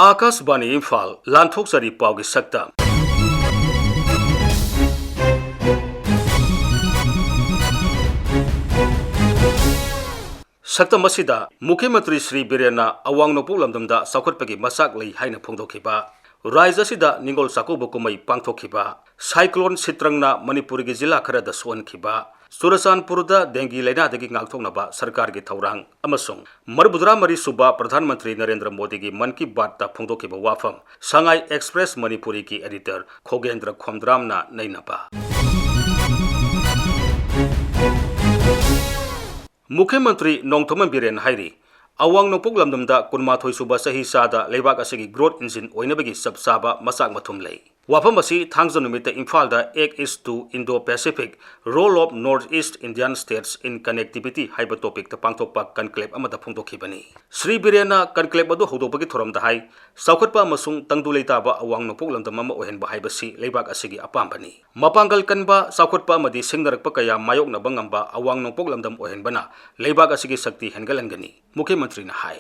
आकाशवाणी इम्फाल लांथोक्चरी पाउगी सक्तम सक्तम असिदा मुख्यमंत्री श्री बीरेना अवांग नोंपोक लमदमदा साउखटपगी मसाक लई हाइना फोंदोखिबा राज्य असिदा निंगोल चाकौबा कुमै पांगथोखिबा साइक्लोन सित्रंगना मणिपुर की जिला खरदा सोनखिबा चुरचानपुरदा डेंगी लैनादगी ngaktoknaba सरकार की थौरांग अमसुंग मरबुद्रा मरी सुबा प्रधानमंत्री नरेंद्र मोदी की मन की बात ता फोंदोखिबा वाफम सांगाई एक्सप्रेस मणिपुरी की एडिटर खोगेंद्र खोमद्रामना नैनबा मुख्यमंत्री नोंथोमन बीरेन हाइरी अवांग नोंपोक लमदमदा कुनमाथोई सुबा सही सादा लेबाक असिगी ग्रोथ इंजिन ओइनबगी सबसाबा मसाक मथुम लई वाफम असी थांगजा नुमित इम्फाल दा act east to Indo Pacific role of North East Indian states in connectivity हाइबा टॉपिक ता पांगथोकपा कनक्लेव अमदा फोंदोखिबनी श्री बीरेना कनक्लेव अदु हौदोपगी थोरमदा हाइ साउखटपा अमसुंग तंगदु लेताबा अवांग नोंपोक लमदम अमा ओहेनबा हाइबसी लेबाक असिगी अपामबनी मपांगल कनबा साउखटपा अमदी सिंगनरकपा कया मायोकनबा ngamba अवांग नोंपोक लमदम ओहेनबना लेबाक असिगी शक्ति हेनगलंगनी मुख्यमंत्री ना high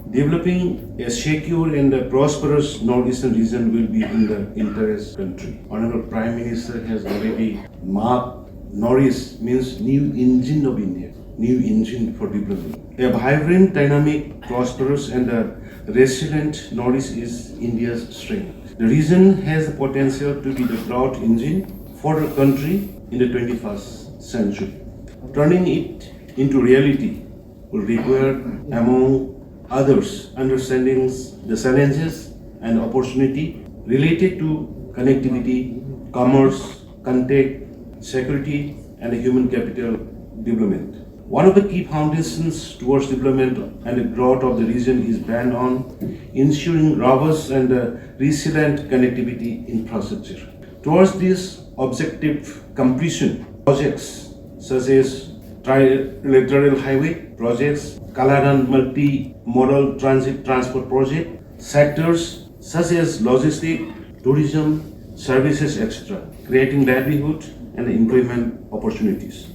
Developing a secure and a prosperous northeastern region will be in the interest of the country. Honorable Prime Minister has already marked Northeast means new engine of India, new engine for development. A vibrant, dynamic, prosperous and a resilient Northeast is India's strength. The region has the potential to be the growth engine for the country in the 21st century. Turning it into reality will require, among others, understanding the challenges and opportunity related to connectivity, commerce, contact, security and human capital development. One of the key foundations towards development and the growth of the region is based on ensuring robust and resilient connectivity infrastructure. Towards this objective completion, projects such as trilateral highway projects, Kalaran multi-modal transit transport project, sectors such as logistics, tourism, services, etc., creating livelihood and employment opportunities.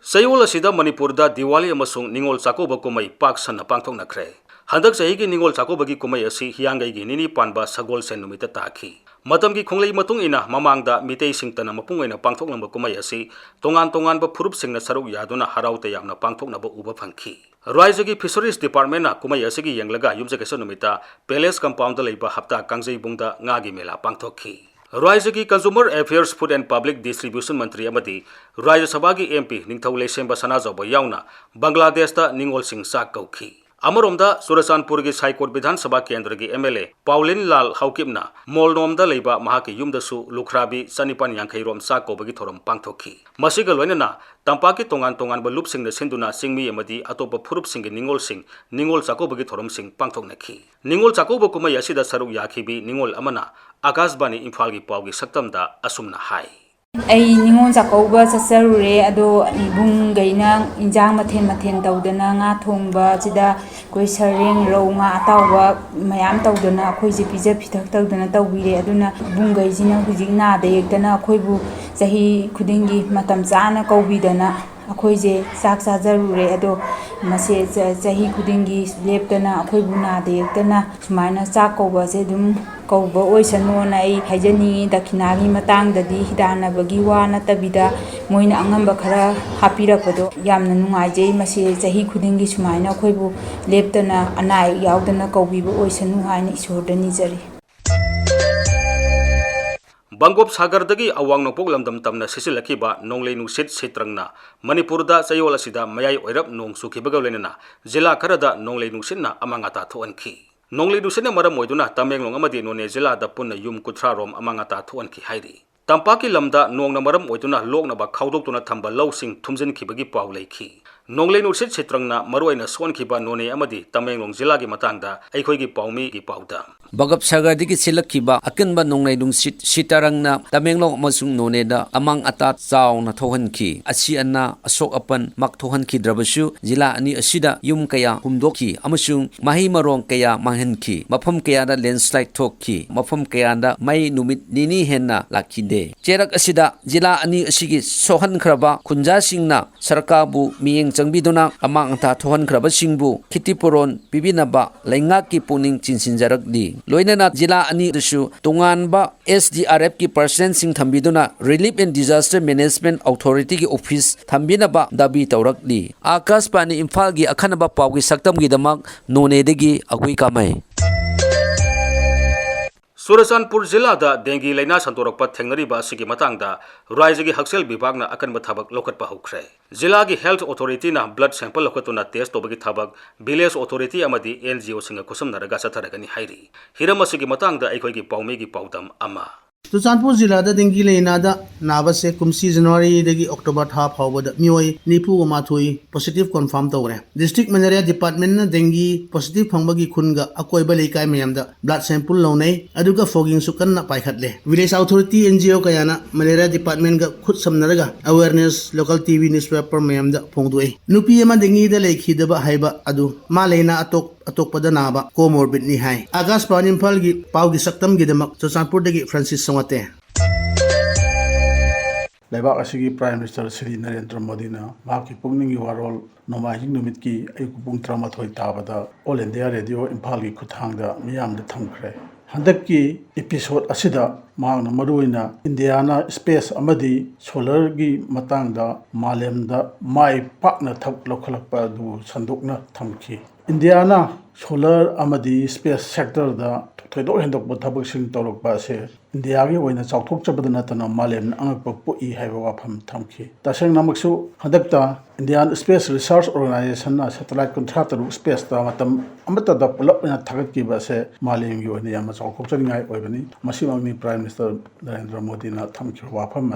Sayol asida Manipurda Diwali amasung Ningol Chakoba kumai pak sanna pangthoknakre. Handak chahi gi Ningol Chakobagi kumai asi hiyangai gi nini panba sagol sen numita takhi. Matam gi khonglei matung ina mamangda mitei singtana mapungaina pangthoknamba kumai asi tongan ba phurup singna saruk yaduna haraute yamna pangthoknaba uba phangki. Rajya gi Fisheries Department na kumai asi gi yenglaga yumjakesa numita Palace Compound da leiba hapta kangjei bungda ngagi mela pangthokki. राज्य की consumer affairs food and public distribution मंत्री अमदी राज्य सभा की MP निंगथौले सेंबा सनाजौबा याउना Bangladesh दा निंगोल सिंह सा कौखी अमरोमदा चुरचानपुर की साइकोट विधानसभा केंद्र की एमएलए पाउलिन लाल हौकिबना मोलनोमदा लेबा महाकी युमदसु लुखराबी सनिपान यांखैरोम सा कौबगी थोरम पांगथोखी मसिगा लोइनना तंपाकी तोंगान तोंगान लुप सिंह सिंधुना सिंगमी अमदी अतोप फुरुप सिंह निंगोल चाकोबगी थोरम सिंह पांगथोकनखी निंगोल चाकोब कुमई असिदा सरुक याखीबी निंगोल अमना आकाशवाणी इम्फाल की पाउगी सक्तमदा असुमना हाई आई निंगोल चाकौबा चचरुरे अदो इबुंग गैना इंजांग मथेन तौदना nga थोंबा चिदा कोई सरेंग रौ nga अतावबा मयाम तौदना अखोइजे पिजा फिथक तौदना तौबिरे अदुना बुंग गैजिना हुजिक नादे एकदना अखोइबु चही खुदिंगी मतम चाना कौबिदना अखोइजे चाक चाजरुरे अदो मसे चही खुदिंगी लेपतना अखोइबु नादे एकदना सुमाइना चाक कौबासे दुम कौबा ओइसनोना आई हाइजनी दक्षिणागी मतांगददी हिदानबगी वा नतबिदा मोइना अंगंबा खरा हापिरकपदो यामना नुंगाइजे मसे चही खुदिंगी सुमाइना अखोइबु लेपतना अनाय यावदना कौबिबो ओइसनु हाइना ईश्वरदा निजरी बंगोप सागरदगी अवांग नोंपोक लमदम तमना सिसिलखिबा नोंगले नुसित सित्रंगना मणिपुरदा चयोल असिदा मयाई ओइरप नोंग सुखिबगा लेना जिला खरदा नोंगले नुसितना अमांगाता थोअनखी नोंगले नुसिना मरम ओइदुना तमेंगलोंग अमदि नोने जिलादा पुन्ना युम कुथ्रारोम अमांगाता थोअनखी हाइरी तंपाकी लमदा नोंगना मरम ओइदुना लोकनबा खाउदोक्तुना थंबा लौसिंग थुमजिनखिबगी पाउ लैखी नोंगले नुसित सित्रंगना मरुआइना सोनखिबा नोने अमदि तमेंगलोंग जिलागी मतांगदा अखोइगी पाउमी की पाउदा बगप सागरदगी सिलखिबा अकनबा नोंगले नुसित सितारंगना तमेंगलोंग अमसुंग नोनेदा अमांग अता चावना थोहनखी असि अन्ना अशोक अपन मकथोहनखी द्रबसु जिला अनि असिदा युम कया हुमदोखी अमसुंग माही मरोंग कया मांहनखी मफम कयादा लैंडस्लाइड थोखी मफम कयादा मई नुमित निनी हेन्ना लाखिदे चेरक असिदा जिला अनि असिगी सोहनखरबा खुंजासिंगना सरकारबु मियेंग changbiduna amang anta thohan khraba singbu khitipuron pibinaba laingak ki puning chinsinjarakdi loinana jila ani desu tunganba SDRF ki percent sing thambiduna Relief and Disaster Management Authority ki office thambinaba dabi tawrakdi Akashbani Imphal gi akhanaba pawgi saktam gi damak none degi agui kamai Surachandpur Zilla da dengue laina santorokpa thengnariba asigi matangda raijagi haksel bibagna akanba thabak lokatpa hokre Zilla gi health authority na blood sample lokatuna test tobagi thabak village authority amadi NGO singa kusumnaraga satharagani hairi hiram asigi matangda aikhoigi paumegi paudam ama Surachandpur जिला dengue लेना नाबसे कुमसी जनवरी दगी October था फावबद मियोय निफु माथुई positive confirm तौरे district malaria department ना dengue पॉजिटिव फंगबगी खुनगा अकोइबा लेकाय मयमदा ब्लड सैंपल लौनै अदुगा फॉगिंग सुकन्ना पाइखतले विलेज अथॉरिटी NGO कयाना मलेरिया डिपार्टमेंट गा खुद समनरगा अवेयरनेस लोकल टीवी न्यूज़पेपर मयमदा फोंगदोय नुपी एमा dengue दा लेखिदबा हाइबा अदु मा लेना अतोकपदा नाबा कोमोर्बिड नि हाय आकाशवाणी इम्फाल गी पावगी सक्तम गी दमक सुरचांदपुर दगी फ्रांसिस संगते लेबाक असिगी प्राइम मिनिस्टर श्री नरेंद्र मोदी ना माकी पुंगनिंगी वारोल नोमाहिंग नुमित की अयुक पुंग 13 ताबदा ऑल इंडिया रेडियो इम्फाल की खुथांगदा मियामदा थमखरे हंदक की एपिसोड असिदा मांगना मरुइना इंडियाना स्पेस अमदी सोलर की मतांगदा मालेमदा माई पाकना थक लोखलकपा दु संदुकना थमखी इंडियाना सोलर अमदी स्पेस सेक्टर दा थोइदो हेंदोक थबकसिंग तौरकपा से इंडिया की ओइना चाउथोकचबद नतना मालेम अंगकप पुई हाइबा वाफम थमखी तसेंग नमकसु हदकता इंडियन स्पेस रिसर्च ऑर्गेनाइजेशन ना सैटेलाइट कुंथ्रा तरुक स्पेस ता मतम अमतदा पुलप ना थगतकीबा से मालेम की ओइना यामा चाउथोकचनिंगाय ओइबनी मसिमंगनी प्राइम मिनिस्टर नरेंद्र मोदी ना थमखी वाफम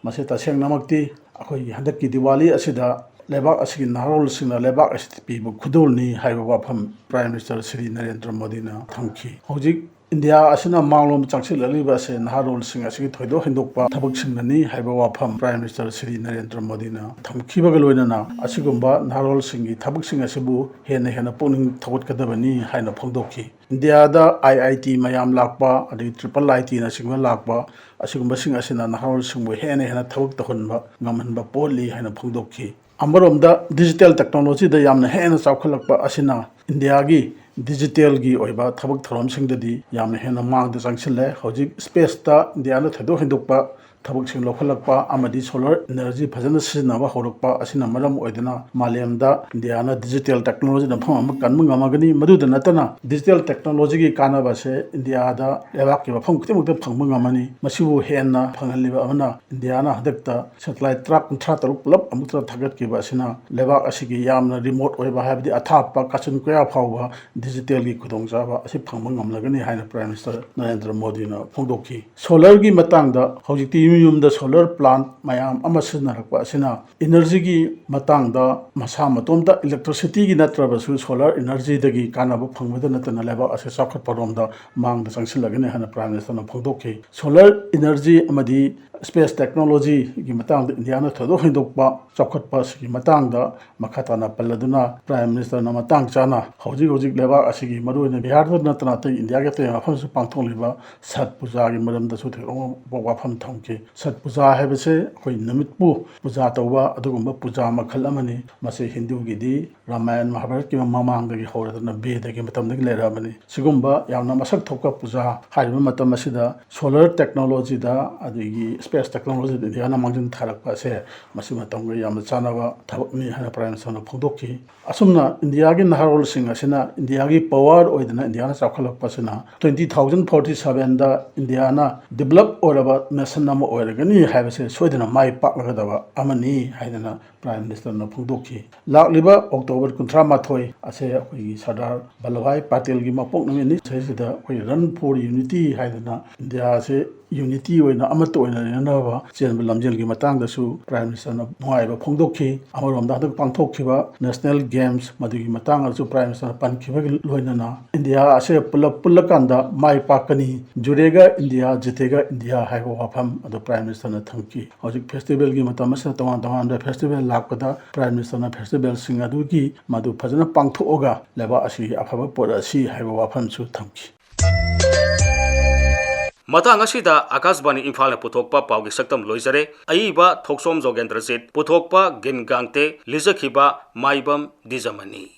मसे तसेंग नमकती अखोई हदककी दिवाली असिदा लेबाक असिगी नारोल सिंगना लेबाक असिति पीबो खुदोलनी हाइबा वाफम प्राइम मिनिस्टर श्री नरेंद्र मोदी ना थमखी हौजिक इंडिया असिना मांगलोम चांगसिललिबा से नारोल सिंग असिगी थोइदो हिंदोकपा थबक सिंगनी हाइबा वाफम प्राइम मिनिस्टर श्री नरेंद्र मोदी ना थमखीबगा लोइनना असिगुंबा नारोल सिंगी थबक सिंग असिबु हेन हेन पुनिंग थगतकदबनी हाइना फोंदोखी इंडिया दा IIT मयाम लाकपा अदि ट्रिपल IT ना सिंगवा लाकपा असिगुंबा सिंग असिना नारोल सिंगबु हेन हेन थबक तहनबा ngamhanba poli haina phongdokhi अमरोमदा डिजिटल टेक्नोलॉजी दा यामना हेन चावखलकपा असिना इंडिया की डिजिटल की ओइबा थबक थरमसिंगददी यामना हेन मांगदा चांगसिले हौजिक स्पेस ता इंडिया ना थदो हिंदोकपा थबक सिंग लोखलकपा अमदी सोलर एनर्जी फजन सिजनाबा होरकपा असिना मरम ओइदना मालेमदा इंडिया ना डिजिटल टेक्नोलॉजी ना फम कनम ngamagani मदुदा नतना डिजिटल टेक्नोलॉजी की कानाबा से इंडिया दा लेबाक के मफम खतिमुक फंगम ngamani मसिबु हेनना फंगलिबा अमना इंडिया ना हदकता सैटेलाइट ट्रक 13 पुलप अमुत्रा थगत के बासिना लेबाक असिगी यामना रिमोट ओइबा हाबदी अथापा काचुन कोया फावबा डिजिटल की खुदोंजाबा असि फंगम ngamlagani हाइना प्राइम मिनिस्टर नरेंद्र मोदी ना फोंदोखी सोलर की मतंगदा हौजिकती यूमदा सोलर प्लांट मयाम अमा सिजनारकपा असिना एनर्जी की मतंगदा मसा मतोमदा इलेक्ट्रिसिटी की नत्रबसु सोलर एनर्जी दगी कानाबा फंगबदा नतना लेबा असे साखत परोमदा मांगदा संगसिलगने हाना प्राइम मिनिस्टर ना फोंदोखी सोलर एनर्जी अमदी स्पेस टेक्नोलॉजी की मतंगदा इंडिया ना थदो हिंदोकपा चौखटपा की मतंगदा मखाताना पल्लदुना प्राइम मिनिस्टर ना मतंग चाना हौजिक लेबा असिगी मरुइना बिहार नतना ते इंडिया के ते मफमसु पांथोंलिबा छठ पूजा की मरमदा सु थेरों वाफम थमके छठ पूजा है कोई नमितपु पूजा तौबा अदुगुंबा पूजा मखल अमनी मसे हिंदू गिदी रामायण महाभारत की ममांगदगी होरदना वेदगी मतमदगी लेराबनी सिगुंबा यामना मसक थोका पूजा हाइबा मतम असिदा सोलर टेक्नोलॉजी दा अदिगी स्पेस टेक्नोलॉजी इंडिया ना मांगजन थारकपा से मसि मतमगा यामना चानाबा थबकनी हाना प्राइम मिनिस्टर फोंदोखी असुमना इंडिया की नहारोल सिंग असिना इंडिया की पावर ओइदना इंडिया ना चाखलकपा सिना 2047 दा इंडिया ना डेवलप ओरबा नेशन नाम ओरगनी हाइबसे सोइदना माइ पाकलगदबा अमनी हाइदना प्राइम मिनिस्टर ना फोंदोखी लाकलिबा अक्टोबर 18 असे अखोई सरदार वल्लभभाई पटेल की मपोक नमिनि सहिदा अखोई रन फॉर यूनिटी हाइदना इंडिया से यूनिटी ओइना अमत ओइना रेनबा चेनब लमजेल की मतंगदसु प्राइम मिनिस्टर ना नुआइबा फोंदोखी अमरोमदा हदक पांथोखिबा नेशनल गेम्स मदुगी मतंगसु प्राइम मिनिस्टर पनखिबा लोइनना इंडिया असे पुलकांदा माइ पाकनी जुरेगा इंडिया जितेगा इंडिया हाइबा वाफम अदो प्राइम मिनिस्टर ना थमकी हौजिक फेस्टिवल की मतम से तवान फेस्टिवल लाकदा प्राइम मिनिस्टर ना फेस्टिवल सिंग अदुगी मदु फजना पांथोगा लेबा असि अफबा पोर असि हाइबा वाफम सु थमकी Matang asida Akashbani Imphal na puthokpa paugi saktam loisare aiba Thokchom Jogendrajit puthokpa Gangte lijakhiba Maibam Dwijamani.